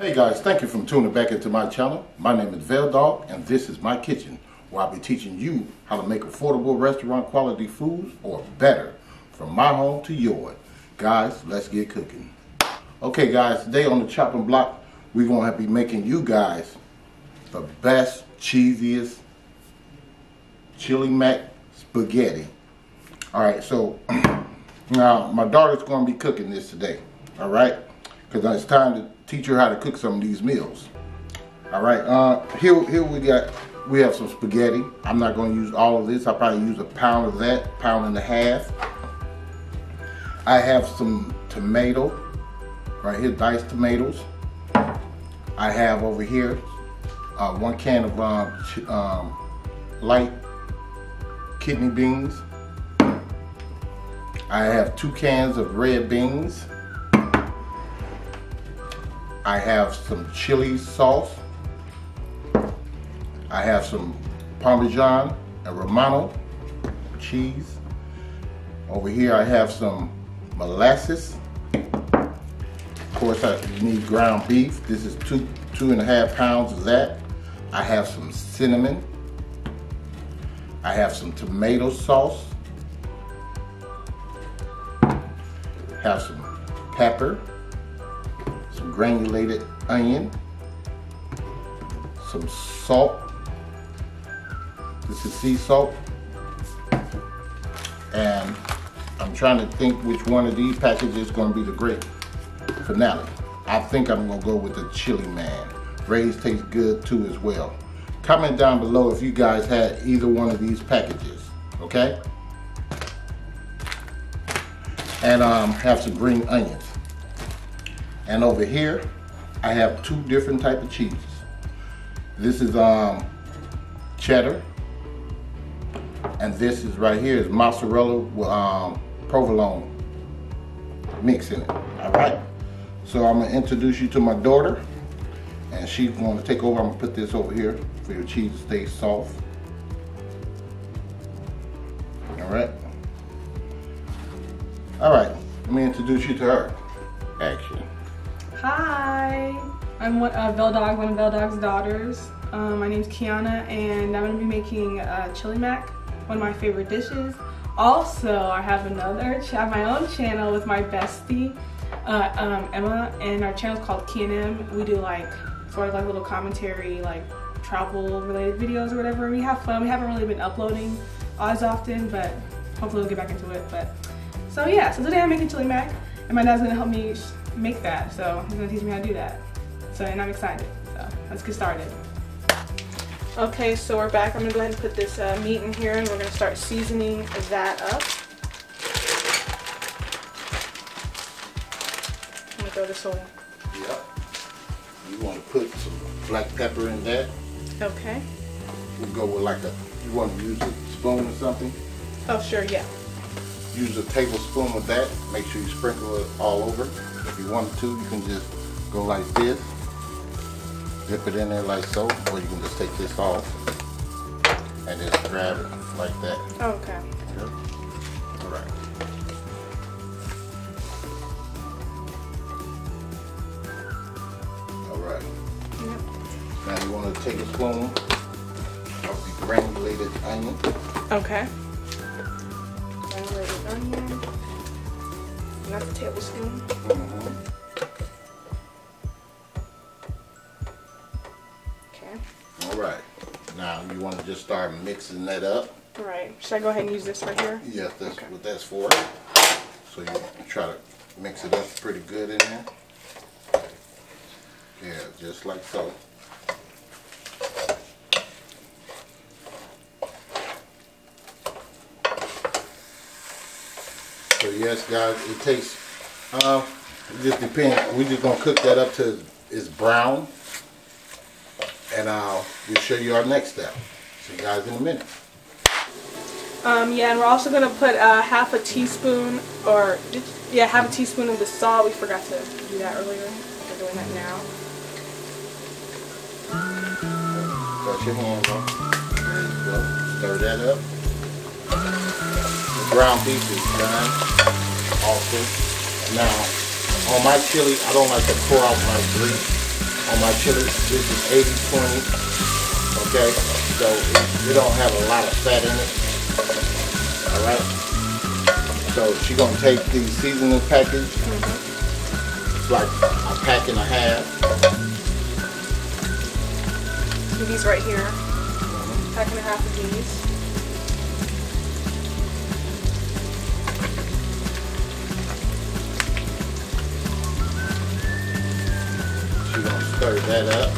Hey guys, thank you for tuning back into my channel. My name is VELDOGG and this is my kitchen, where I'll be teaching you how to make affordable restaurant quality foods, or better, from my home to yours. Guys, let's get cooking. Okay guys, today on the chopping block, we're going to be making you guys the best, cheesiest chili mac spaghetti. Alright, so now my daughter's going to be cooking this today, alright? Because it's time to teach her how to cook some of these meals. All right, here we have some spaghetti. I'm not going to use all of this. I'll probably use a pound of that, pound and a half. I have some tomato, right here, diced tomatoes. I have over here 1 can of light kidney beans. I have 2 cans of red beans. I have some chili sauce. I have some Parmesan and Romano cheese. Over here I have some molasses. Of course, you need ground beef. This is 2.5 pounds of that. I have some cinnamon. I have some tomato sauce. Have some pepper. Some granulated onion, some salt. This is sea salt. And I'm trying to think which one of these packages is going to be the great finale. I think I'm going to go with the Chili Man. Ray's tastes good too as well. Comment down below if you guys had either one of these packages, okay? And have some green onions. And over here, I have 2 different types of cheeses. This is cheddar, and this is right here is mozzarella with provolone mix in it. All right. So I'm gonna introduce you to my daughter, and she's going to take over. I'm gonna put this over here for your cheese to stay soft. All right. All right. Let me introduce you to her. Action. Hi, I'm VELDOGG, one of VELDOGG's daughters. My name's Kiana, and I'm going to be making chili mac, one of my favorite dishes. Also, I have my own channel with my bestie, Emma, and our channel is called CANON. We do like sort of like little commentary, like travel related videos or whatever. We have fun. We haven't really been uploading as often, but hopefully we'll get back into it. But so yeah, so today I'm making chili mac, and my dad's going to help me make that, so he's gonna teach me how to do that. So, and I'm excited. So let's get started. Okay, so we're back. I'm gonna go ahead and put this meat in here, and we're gonna start seasoning that up. I'm gonna throw this away. Yep. You want to put some black pepper in that. Okay. We'll go with like you want to use a spoon or something? Oh, sure, yeah. Use a tablespoon of that. Make sure you sprinkle it all over. If you wanted to, you can just go like this, dip it in there like so, or you can just take this off and just grab it like that. Oh, okay. Okay. All right. All right. Yep. Now you want to take a spoon of the granulated onion. Okay. Granulated onion. Not a tablespoon. Okay. All right. Now you want to just start mixing that up. All right. Should I go ahead and use this right here? Yes, that's okay. What that's for. So you try to mix it up pretty good in there. Yeah, just like so. So yes, guys, it takes, it just depends. We're just gonna cook that up till it's brown, and we'll show you our next step. See you guys in a minute. Yeah, and we're also gonna put half a teaspoon, half a teaspoon of the salt. We forgot to do that earlier. We're doing that now. Got your hands on. There you go. Stir that up. The ground beef is done. Also, now on my chili, I don't like to pour out my grease. on my chili. This is 80/20. Okay, so it don't have a lot of fat in it. All right. So she's gonna take the seasoning package. It's like a pack and a half. These right here. Pack and a half of these. She's gonna stir that up.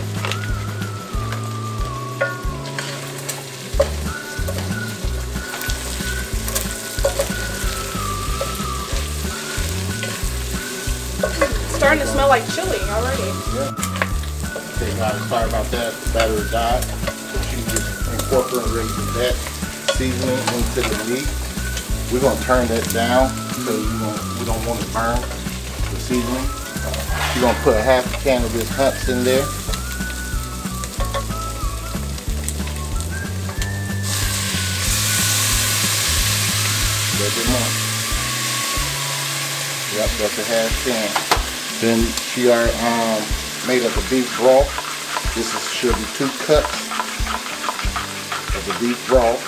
It's starting to smell like chili already. Yeah. Okay, guys, sorry about that. The battery died. So she just incorporated that seasoning into the meat. We're gonna turn that down because we don't want to burn the seasoning. You're gonna put a half a can of this Hunt's in there. A little bit more. Yep, that's a half can. Then she made up a beef broth. Should be 2 cups of the beef broth.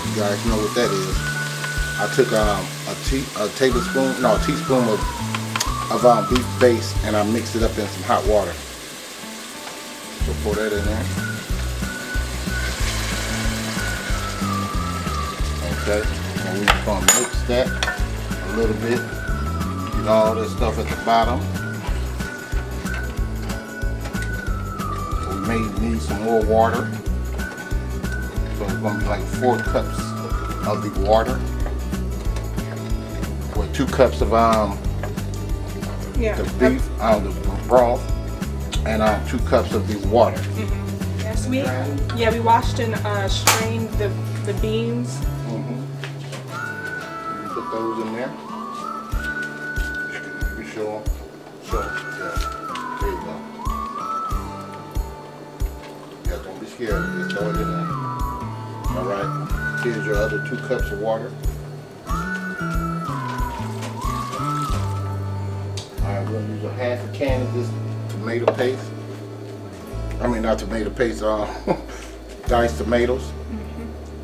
You guys know what that is. I took a teaspoon of beef base and I mixed it up in some hot water. So pour that in there. Okay, and we're just gonna mix that a little bit. Get all this stuff at the bottom. We may need some more water. So it's gonna be like 4 cups of the water. With 2 cups of the beef, the broth, and 2 cups of the water. Yes, we washed and strained the beans. Put those in there. You show them. Yeah. There you go. Yeah, don't be scared. Just throw it in there. All right. Here's your other 2 cups of water. Alright, we're gonna use a half a can of this tomato paste. I mean, not tomato paste, diced tomatoes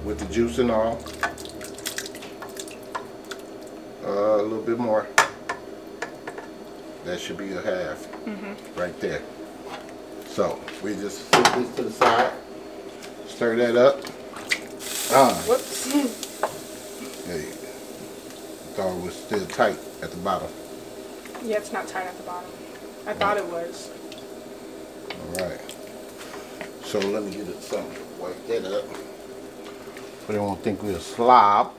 with the juice and all. A little bit more. That should be a half right there. So we just put this to the side, stir that up. Whoops. There you go. Thought it was still tight at the bottom. Yeah, it's not tight at the bottom. I thought it was. Alright. So let me get it something to wipe that up. But they won't think we're a slob.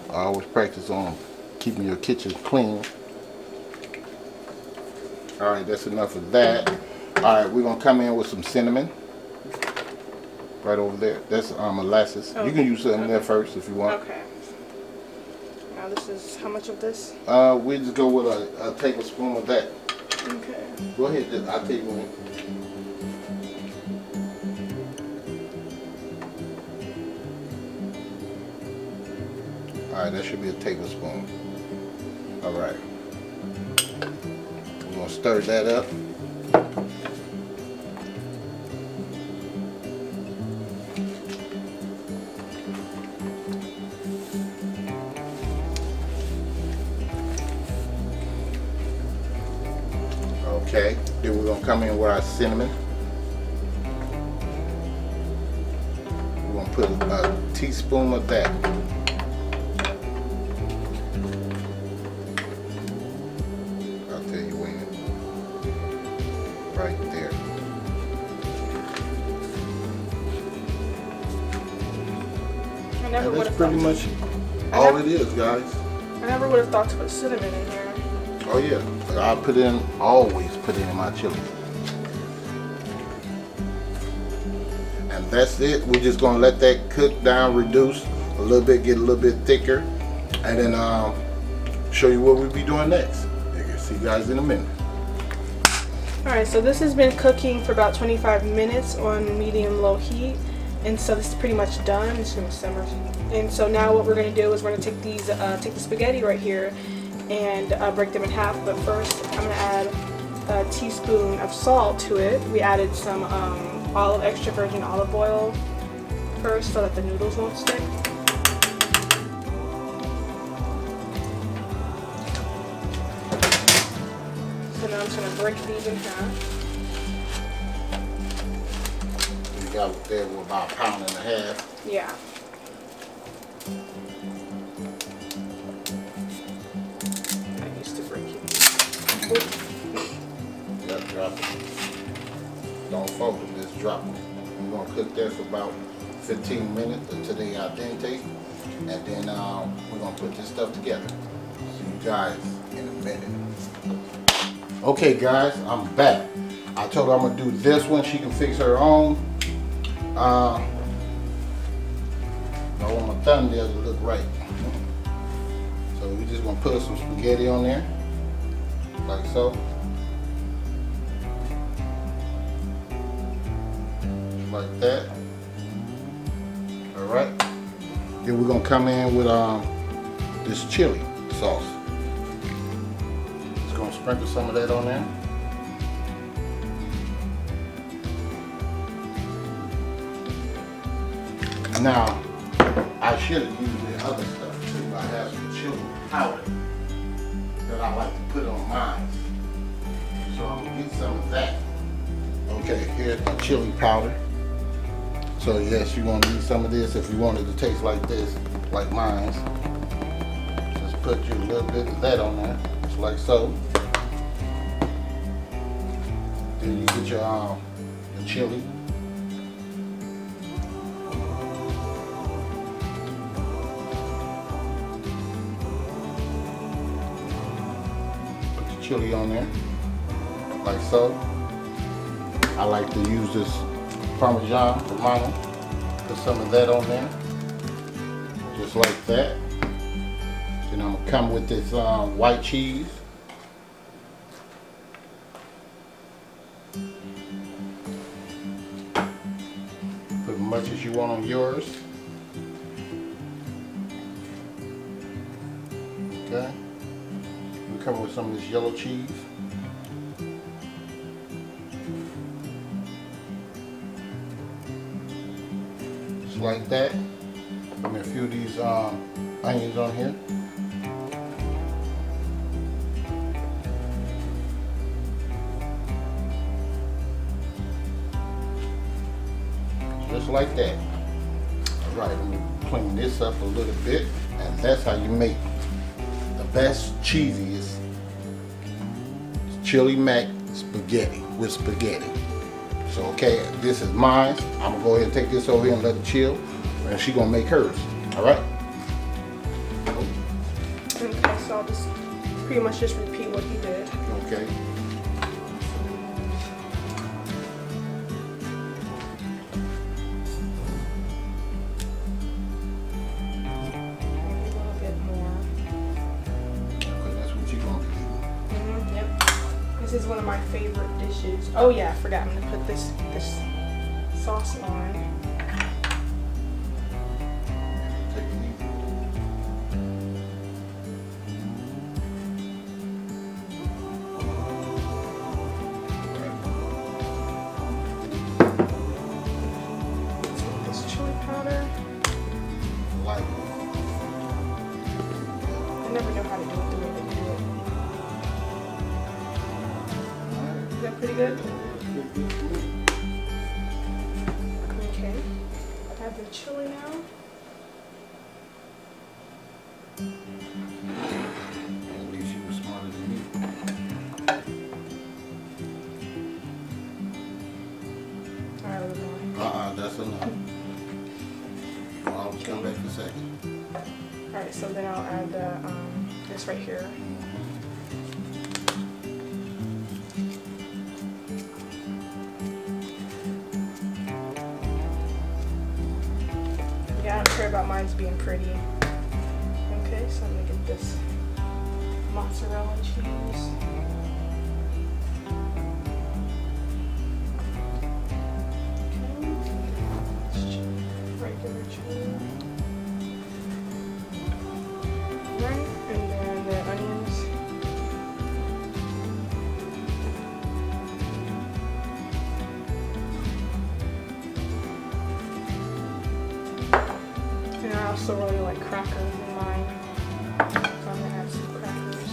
I always practice on keeping your kitchen clean. Alright, that's enough of that. Alright, we're going to come in with some cinnamon. Right over there. That's molasses. Okay. You can use something there first if you want. Okay. Now this is, how much of this? We just go with a tablespoon of that. Okay. Go ahead, I'll tell you when. Alright, that should be a tablespoon. Alright. We're going to stir that up. Okay, then we're going to come in with our cinnamon. We're going to put a teaspoon of that. I'll tell you when. Right there. And that's pretty much all it is, guys. I never would have thought to put cinnamon in here. Oh yeah, I always put it in my chili. And that's it. We're just gonna let that cook down, reduce a little bit, get a little bit thicker, and then show you what we'll be doing next. See you guys in a minute. Alright, so this has been cooking for about 25 minutes on medium-low heat. And so this is pretty much done. It's gonna simmer. And so now what we're gonna do is we're gonna take these, take the spaghetti right here, and break them in half. But first, I'm gonna add a teaspoon of salt to it. We added some extra virgin olive oil first so that the noodles won't stick. So now I'm just gonna break these in half. We got there with about 1.5 pounds. Yeah. I used to break it. Yep, drop it. Don't fold it, just drop it. We're gonna cook that for about 15 minutes until they al dente, and then we're gonna put this stuff together. See you guys in a minute. Okay guys, I'm back. I told her I'm gonna do this one. She can fix her own. I want my thumb there to look right. So we're just gonna put some spaghetti on there, like so. Like that. Alright. Then we're gonna come in with this chili sauce. Just gonna sprinkle some of that on there. Now, I should have used the other stuff too. I have some chili powder that I like to put on mine. So I'm gonna get some of that. Okay, here's the chili powder. So yes, you're gonna need some of this if you want it to taste like this, like mine. Just put you a little bit of that on there, just like so. Then you get your chili. Put the chili on there, like so. I like to use this Parmesan Romano. Put some of that on there, just like that. Then I'm gonna come with this white cheese. Put as much as you want on yours. Okay. We come with some of this yellow cheese. Like that. Put me a few of these onions on here. Just like that. Alright, I'm going to clean this up a little bit, and that's how you make the best, cheesiest chili mac spaghetti with spaghetti. So okay, this is mine. I'm gonna go ahead and take this over here and let it chill, and she's gonna make hers. All right. Okay, so I'll just pretty much just repeat what he did. Okay. Maybe a little bit more. Okay, that's what you're gonna do. Yep. This is one of my favorite dishes. Oh yeah, I forgot. I'm gonna put this sauce on. Take it easy. This chili powder. Like it. I never know how to do it the way they do it. Is that pretty good? Okay. Add the chili now. At least you were smarter than me. Alright, a little more. That's enough. I'll come back in a second. Alright, so then I'll add this right here. Yeah, I don't care about mine being pretty. Okay, so I'm gonna get this mozzarella cheese. Okay, regular cheese. Right, and then the onions. also really like crackers in mine. So I'm gonna add some crackers.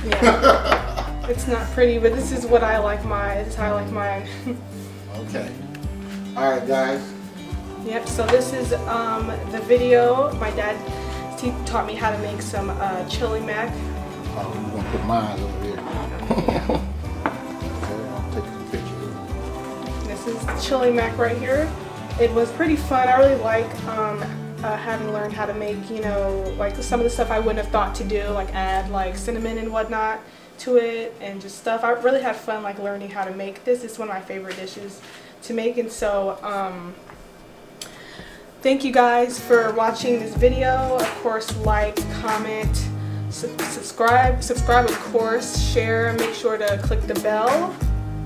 Yeah, it's not pretty, but this is what I like mine. This is how I like mine. Okay. All right, guys. Yep. So this is the video. My dad taught me how to make some chili mac. Oh, we're gonna put mine over here. Okay, I'll take some pictures. This is the chili mac right here. It was pretty fun. I really like having learned how to make, you know, like some of the stuff I wouldn't have thought to do, like add like cinnamon and whatnot to it and just stuff. I really had fun like learning how to make this. It's one of my favorite dishes to make, and so thank you guys for watching this video. Of course, like, comment, subscribe of course, share, make sure to click the bell,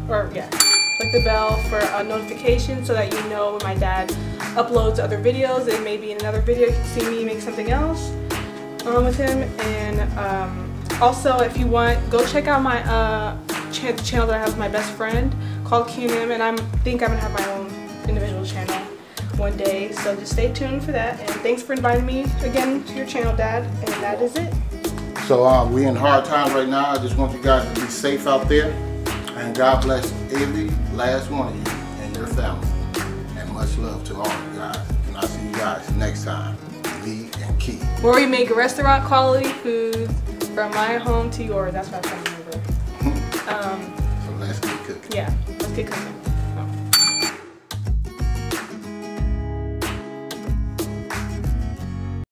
or yeah, click the bell for a notification so that you know when my dad uploads other videos, and maybe in another video you can see me make something else with him. And also, if you want, go check out my channel that I have with my best friend called CANON, and I think I'm gonna have my own individual channel one day, so just stay tuned for that. And thanks for inviting me again to your channel, Dad, and that is it. So we're in hard times right now. I just want you guys to be safe out there, and God bless every last one of you and your family, and much love to all of you guys. And I'll see you guys next time. Lee and Key, where we make restaurant quality food from my home to yours. That's what I'm trying to remember. so let's get cooking. Yeah, let's get cooking.